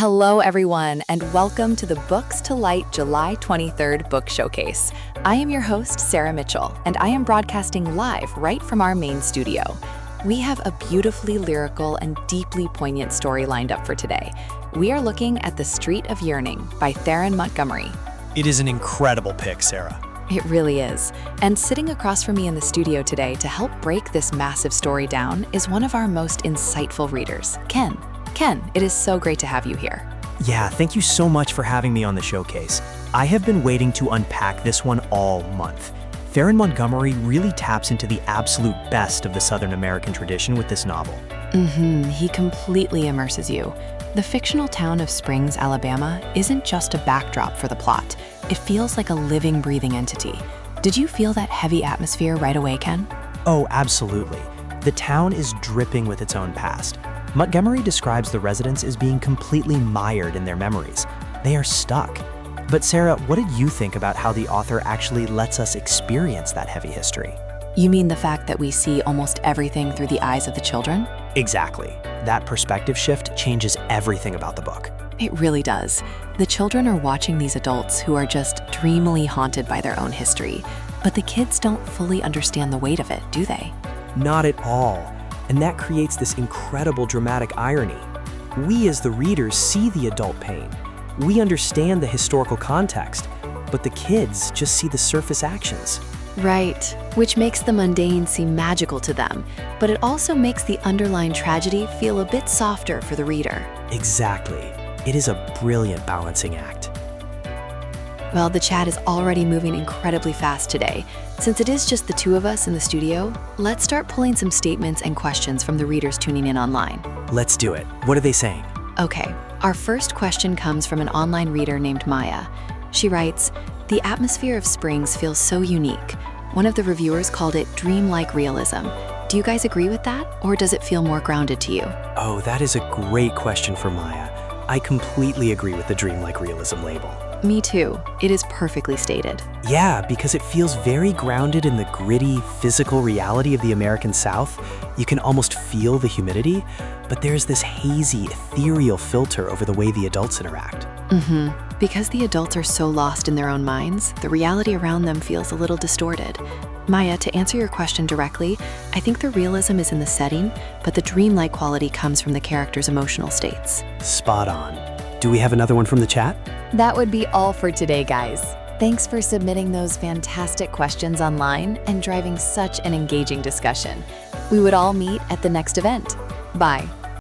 Hello, everyone, and welcome to the Books to Light July 23rd Book Showcase. I am your host, Sarah Mitchell, and I am broadcasting live right from our main studio. We have a beautifully lyrical and deeply poignant story lined up for today. We are looking at The Street of Yearning by Theron Montgomery. It is an incredible pick, Sarah. It really is. And sitting across from me in the studio today to help break this massive story down is one of our most insightful readers, Ken. Ken, it is so great to have you here. Yeah, thank you so much for having me on the showcase. I have been waiting to unpack this one all month. Theron Montgomery really taps into the absolute best of the Southern American tradition with this novel. He completely immerses you. The fictional town of Springs, Alabama isn't just a backdrop for the plot. It feels like a living, breathing entity. Did you feel that heavy atmosphere right away, Ken? Oh, absolutely. The town is dripping with its own past. Montgomery describes the residents as being completely mired in their memories. They are stuck. But Sarah, what did you think about how the author actually lets us experience that heavy history? You mean the fact that we see almost everything through the eyes of the children? Exactly. That perspective shift changes everything about the book. It really does. The children are watching these adults who are just dreamily haunted by their own history. But the kids don't fully understand the weight of it, do they? Not at all. And that creates this incredible dramatic irony. We as the readers see the adult pain. We understand the historical context, but the kids just see the surface actions. Right, which makes the mundane seem magical to them, but it also makes the underlying tragedy feel a bit softer for the reader. Exactly. It is a brilliant balancing act. Well, the chat is already moving incredibly fast today. Since it is just the two of us in the studio, let's start pulling some statements and questions from the readers tuning in online. Let's do it. What are they saying? Okay, our first question comes from an online reader named Maya. She writes, "The atmosphere of Springs feels so unique. One of the reviewers called it dreamlike realism. Do you guys agree with that, or does it feel more grounded to you?" Oh, that is a great question for Maya. I completely agree with the dreamlike realism label. Me too. It is perfectly stated. Yeah, because it feels very grounded in the gritty, physical reality of the American South. You can almost feel the humidity, but there's this hazy, ethereal filter over the way the adults interact. Because the adults are so lost in their own minds, the reality around them feels a little distorted. Maya, to answer your question directly, I think the realism is in the setting, but the dreamlike quality comes from the characters' emotional states. Spot on. Do we have another one from the chat? That would be all for today, guys. Thanks for submitting those fantastic questions online and driving such an engaging discussion. We would all meet at the next event. Bye.